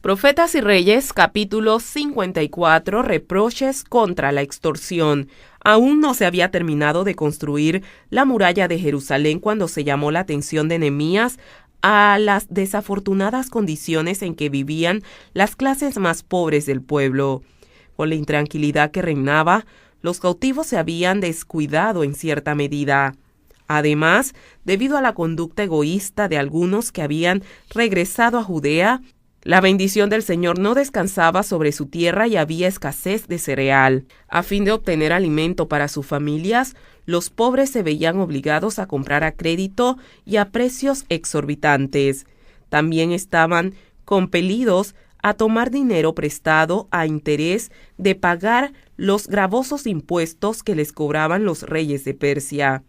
Profetas y Reyes, capítulo 54, reproches contra la extorsión. Aún no se había terminado de construir la muralla de Jerusalén cuando se llamó la atención de Nehemías a las desafortunadas condiciones en que vivían las clases más pobres del pueblo. Con la intranquilidad que reinaba, los cautivos se habían descuidado en cierta medida. Además, debido a la conducta egoísta de algunos que habían regresado a Judea, la bendición del Señor no descansaba sobre su tierra y había escasez de cereal. A fin de obtener alimento para sus familias, los pobres se veían obligados a comprar a crédito y a precios exorbitantes. También estaban compelidos a tomar dinero prestado a interés de pagar los gravosos impuestos que les cobraban los reyes de Persia.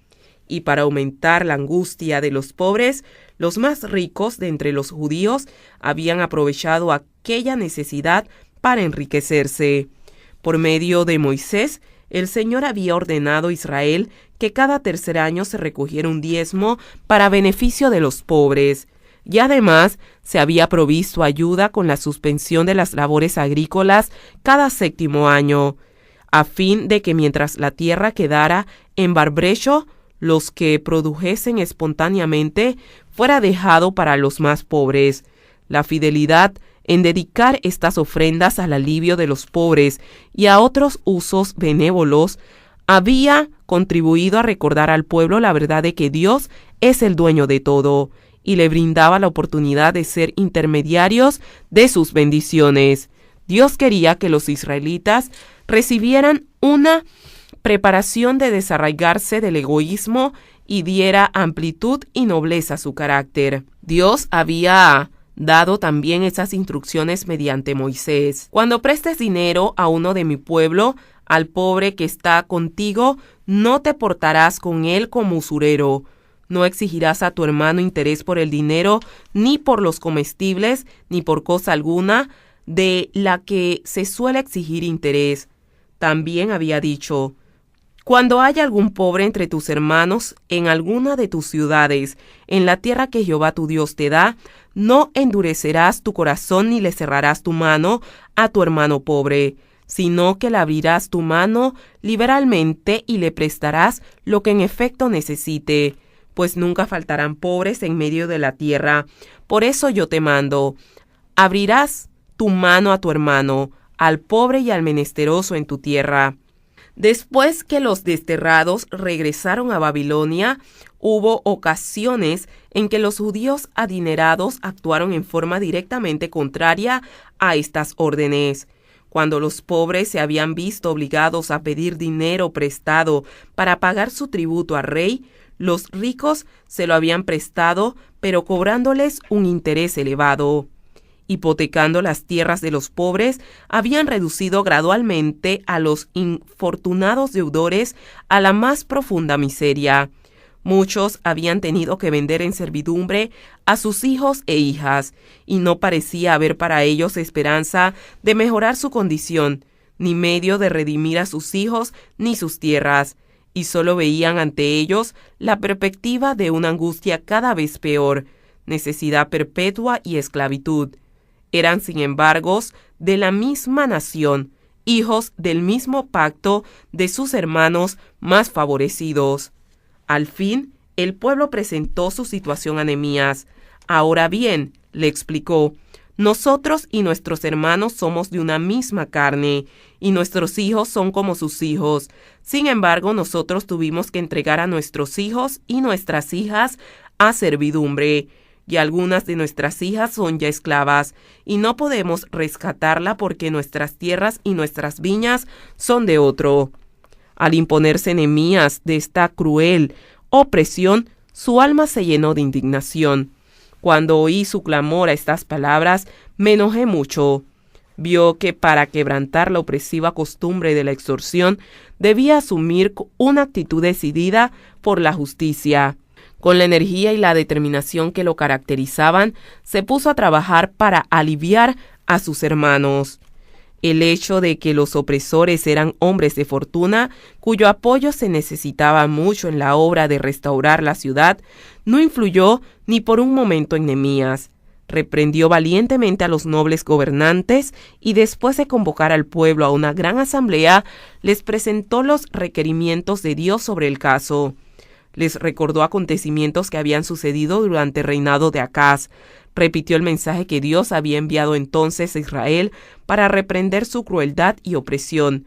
Y para aumentar la angustia de los pobres, los más ricos de entre los judíos habían aprovechado aquella necesidad para enriquecerse. Por medio de Moisés, el Señor había ordenado a Israel que cada tercer año se recogiera un diezmo para beneficio de los pobres. Y además se había provisto ayuda con la suspensión de las labores agrícolas cada séptimo año, a fin de que mientras la tierra quedara en barbrecho, los que produjesen espontáneamente fuera dejado para los más pobres. La fidelidad en dedicar estas ofrendas al alivio de los pobres y a otros usos benévolos había contribuido a recordar al pueblo la verdad de que Dios es el dueño de todo y le brindaba la oportunidad de ser intermediarios de sus bendiciones. Dios quería que los israelitas recibieran una preparación de desarraigarse del egoísmo y diera amplitud y nobleza a su carácter. Dios había dado también esas instrucciones mediante Moisés. Cuando prestes dinero a uno de mi pueblo, al pobre que está contigo, no te portarás con él como usurero. No exigirás a tu hermano interés por el dinero, ni por los comestibles, ni por cosa alguna de la que se suele exigir interés. También había dicho: cuando haya algún pobre entre tus hermanos en alguna de tus ciudades, en la tierra que Jehová tu Dios te da, no endurecerás tu corazón ni le cerrarás tu mano a tu hermano pobre, sino que le abrirás tu mano liberalmente y le prestarás lo que en efecto necesite, pues nunca faltarán pobres en medio de la tierra. Por eso yo te mando: abrirás tu mano a tu hermano, al pobre y al menesteroso en tu tierra. Después que los desterrados regresaron a Babilonia, hubo ocasiones en que los judíos adinerados actuaron en forma directamente contraria a estas órdenes. Cuando los pobres se habían visto obligados a pedir dinero prestado para pagar su tributo al rey, los ricos se lo habían prestado, pero cobrándoles un interés elevado. Hipotecando las tierras de los pobres, habían reducido gradualmente a los infortunados deudores a la más profunda miseria. Muchos habían tenido que vender en servidumbre a sus hijos e hijas, y no parecía haber para ellos esperanza de mejorar su condición, ni medio de redimir a sus hijos ni sus tierras, y solo veían ante ellos la perspectiva de una angustia cada vez peor, necesidad perpetua y esclavitud. Eran, sin embargo, de la misma nación, hijos del mismo pacto de sus hermanos más favorecidos. Al fin, el pueblo presentó su situación a Nehemías. Ahora bien, le explicó: nosotros y nuestros hermanos somos de una misma carne, y nuestros hijos son como sus hijos. Sin embargo, nosotros tuvimos que entregar a nuestros hijos y nuestras hijas a servidumbre, y algunas de nuestras hijas son ya esclavas, y no podemos rescatarla porque nuestras tierras y nuestras viñas son de otro. Al imponerse Nehemías de esta cruel opresión, su alma se llenó de indignación. Cuando oí su clamor a estas palabras, me enojé mucho. Vio que para quebrantar la opresiva costumbre de la extorsión, debía asumir una actitud decidida por la justicia. Con la energía y la determinación que lo caracterizaban, se puso a trabajar para aliviar a sus hermanos. El hecho de que los opresores eran hombres de fortuna, cuyo apoyo se necesitaba mucho en la obra de restaurar la ciudad, no influyó ni por un momento en Nehemías. Reprendió valientemente a los nobles gobernantes y después de convocar al pueblo a una gran asamblea, les presentó los requerimientos de Dios sobre el caso. Les recordó acontecimientos que habían sucedido durante el reinado de Acaz. Repitió el mensaje que Dios había enviado entonces a Israel para reprender su crueldad y opresión.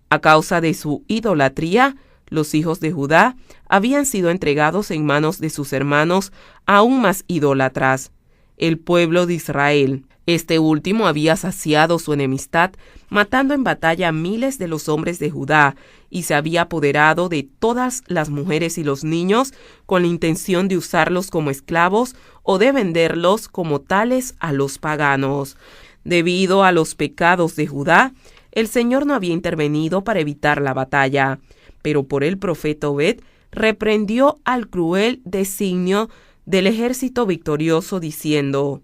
A causa de su idolatría, los hijos de Judá habían sido entregados en manos de sus hermanos aún más idólatras, el pueblo de Israel. Este último había saciado su enemistad, matando en batalla a miles de los hombres de Judá, y se había apoderado de todas las mujeres y los niños con la intención de usarlos como esclavos o de venderlos como tales a los paganos. Debido a los pecados de Judá, el Señor no había intervenido para evitar la batalla, pero por el profeta Obed reprendió al cruel designio del ejército victorioso, diciendo: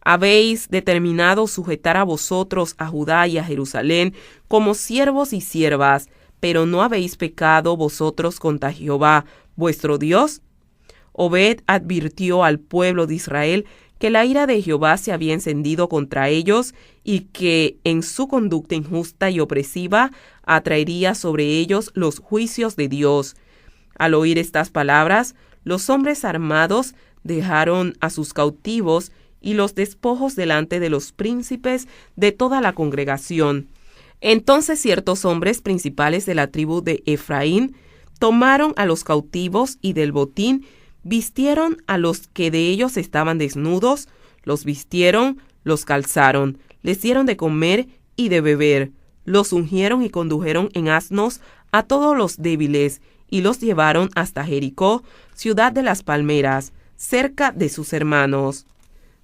«Habéis determinado sujetar a vosotros a Judá y a Jerusalén como siervos y siervas, pero no habéis pecado vosotros contra Jehová, vuestro Dios». Obed advirtió al pueblo de Israel que la ira de Jehová se había encendido contra ellos y que en su conducta injusta y opresiva atraería sobre ellos los juicios de Dios. Al oír estas palabras, los hombres armados dejaron a sus cautivos y los despojos delante de los príncipes de toda la congregación. Entonces ciertos hombres principales de la tribu de Efraín tomaron a los cautivos y del botín vistieron a los que de ellos estaban desnudos, los vistieron, los calzaron, les dieron de comer y de beber, los ungieron y condujeron en asnos a todos los débiles y los llevaron hasta Jericó, ciudad de las palmeras, cerca de sus hermanos.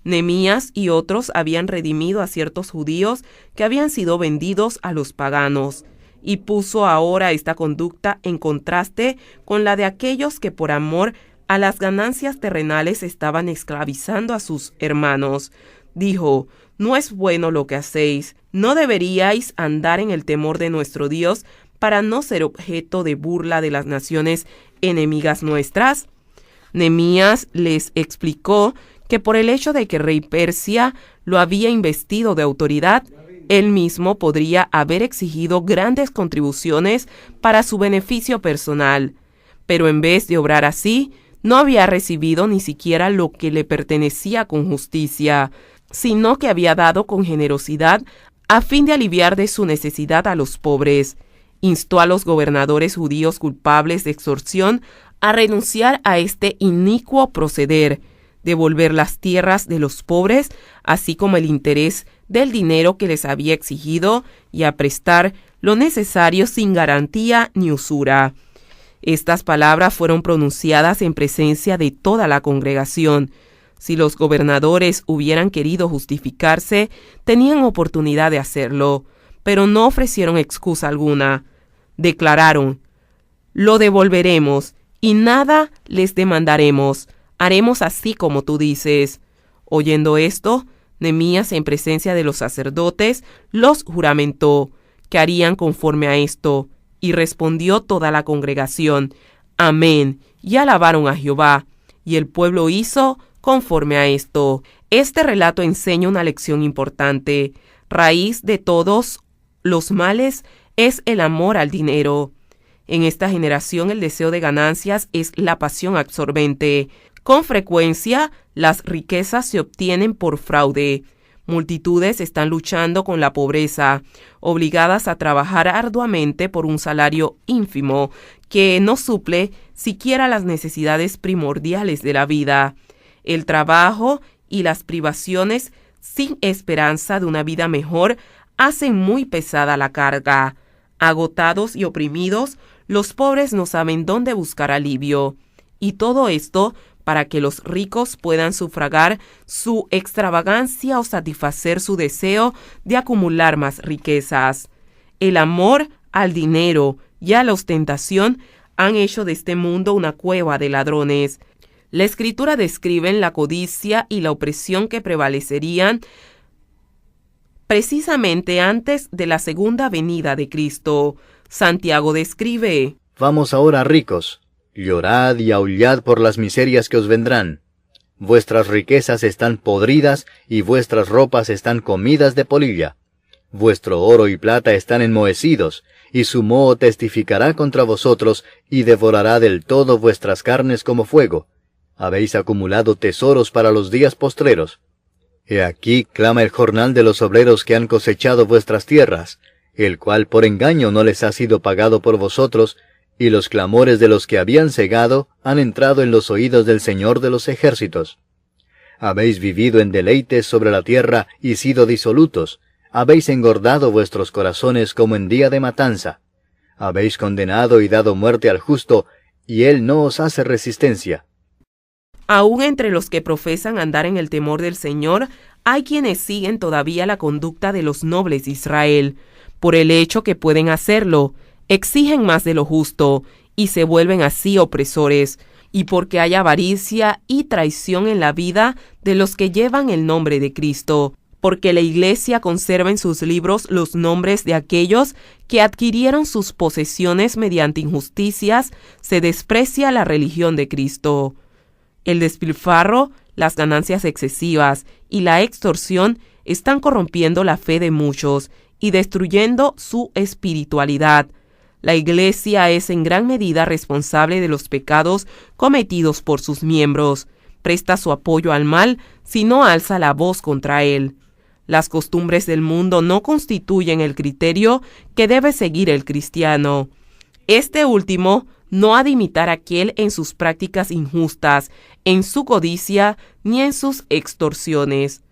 Nehemías y otros habían redimido a ciertos judíos que habían sido vendidos a los paganos, y puso ahora esta conducta en contraste con la de aquellos que por amor a las ganancias terrenales estaban esclavizando a sus hermanos. Dijo: «No es bueno lo que hacéis. ¿No deberíais andar en el temor de nuestro Dios para no ser objeto de burla de las naciones enemigas nuestras?» Nehemías les explicó que por el hecho de que el rey Persia lo había investido de autoridad, él mismo podría haber exigido grandes contribuciones para su beneficio personal, pero en vez de obrar así, no había recibido ni siquiera lo que le pertenecía con justicia, sino que había dado con generosidad a fin de aliviar de su necesidad a los pobres. Instó a los gobernadores judíos culpables de extorsión a renunciar a este inicuo proceder, devolver las tierras de los pobres, así como el interés del dinero que les había exigido, y a prestar lo necesario sin garantía ni usura. Estas palabras fueron pronunciadas en presencia de toda la congregación. Si los gobernadores hubieran querido justificarse, tenían oportunidad de hacerlo, pero no ofrecieron excusa alguna. Declararon: «Lo devolveremos y nada les demandaremos. Haremos así como tú dices». Oyendo esto, Nehemías, en presencia de los sacerdotes, los juramentó que harían conforme a esto. Y respondió toda la congregación: «Amén», y alabaron a Jehová. Y el pueblo hizo conforme a esto. Este relato enseña una lección importante. Raíz de todos los males es el amor al dinero. En esta generación el deseo de ganancias es la pasión absorbente. Con frecuencia, las riquezas se obtienen por fraude. Multitudes están luchando con la pobreza, obligadas a trabajar arduamente por un salario ínfimo que no suple siquiera las necesidades primordiales de la vida. El trabajo y las privaciones sin esperanza de una vida mejor hacen muy pesada la carga. Agotados y oprimidos, los pobres no saben dónde buscar alivio. Y todo esto para que los ricos puedan sufragar su extravagancia o satisfacer su deseo de acumular más riquezas. El amor al dinero y a la ostentación han hecho de este mundo una cueva de ladrones. La Escritura describe la codicia y la opresión que prevalecerían precisamente antes de la segunda venida de Cristo. Santiago describe: «Vamos ahora, ricos, llorad y aullad por las miserias que os vendrán. Vuestras riquezas están podridas, y vuestras ropas están comidas de polilla. Vuestro oro y plata están enmohecidos, y su moho testificará contra vosotros, y devorará del todo vuestras carnes como fuego. Habéis acumulado tesoros para los días postreros. He aquí clama el jornal de los obreros que han cosechado vuestras tierras, el cual por engaño no les ha sido pagado por vosotros, y los clamores de los que habían cegado han entrado en los oídos del Señor de los ejércitos. Habéis vivido en deleites sobre la tierra y sido disolutos. Habéis engordado vuestros corazones como en día de matanza. Habéis condenado y dado muerte al justo, y él no os hace resistencia. Aún entre los que profesan andar en el temor del Señor, hay quienes siguen todavía la conducta de los nobles de Israel. Por el hecho que pueden hacerlo, exigen más de lo justo, y se vuelven así opresores, y porque hay avaricia y traición en la vida de los que llevan el nombre de Cristo, porque la Iglesia conserva en sus libros los nombres de aquellos que adquirieron sus posesiones mediante injusticias, se desprecia la religión de Cristo. El despilfarro, las ganancias excesivas y la extorsión están corrompiendo la fe de muchos y destruyendo su espiritualidad. La Iglesia es en gran medida responsable de los pecados cometidos por sus miembros. Presta su apoyo al mal si no alza la voz contra él. Las costumbres del mundo no constituyen el criterio que debe seguir el cristiano. Este último no ha de imitar a aquel en sus prácticas injustas, en su codicia, ni en sus extorsiones.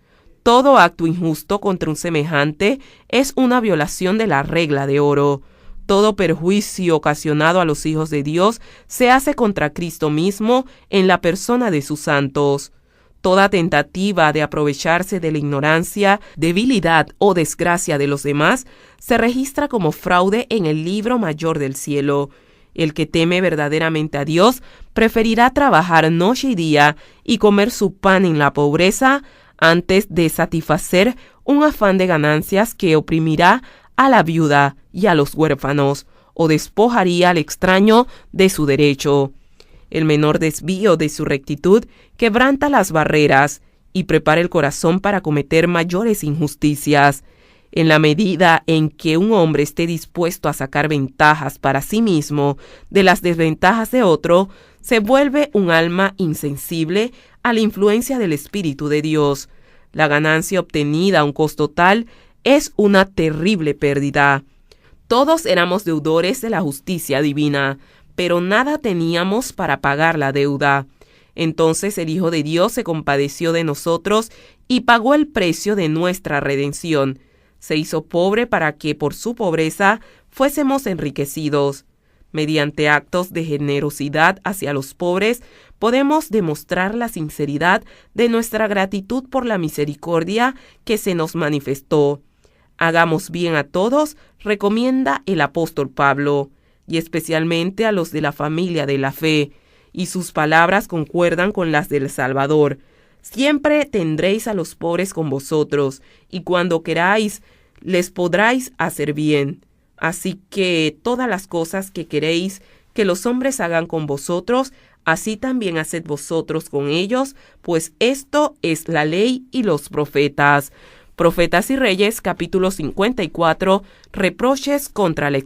Todo acto injusto contra un semejante es una violación de la regla de oro. Todo perjuicio ocasionado a los hijos de Dios se hace contra Cristo mismo en la persona de sus santos. Toda tentativa de aprovecharse de la ignorancia, debilidad o desgracia de los demás se registra como fraude en el libro mayor del cielo. El que teme verdaderamente a Dios preferirá trabajar noche y día y comer su pan en la pobreza antes de satisfacer un afán de ganancias que oprimirá a la viuda y a los huérfanos, o despojaría al extraño de su derecho. El menor desvío de su rectitud quebranta las barreras y prepara el corazón para cometer mayores injusticias. En la medida en que un hombre esté dispuesto a sacar ventajas para sí mismo de las desventajas de otro, se vuelve un alma insensible a la influencia del Espíritu de Dios. La ganancia obtenida a un costo tal es una terrible pérdida. Todos éramos deudores de la justicia divina, pero nada teníamos para pagar la deuda. Entonces el Hijo de Dios se compadeció de nosotros y pagó el precio de nuestra redención. Se hizo pobre para que por su pobreza fuésemos enriquecidos. Mediante actos de generosidad hacia los pobres, podemos demostrar la sinceridad de nuestra gratitud por la misericordia que se nos manifestó. Hagamos bien a todos, recomienda el apóstol Pablo, y especialmente a los de la familia de la fe, y sus palabras concuerdan con las del Salvador. Siempre tendréis a los pobres con vosotros, y cuando queráis, les podráis hacer bien. Así que todas las cosas que queréis que los hombres hagan con vosotros, así también haced vosotros con ellos, pues esto es la ley y los profetas. Profetas y Reyes, capítulo 54, reproches contra la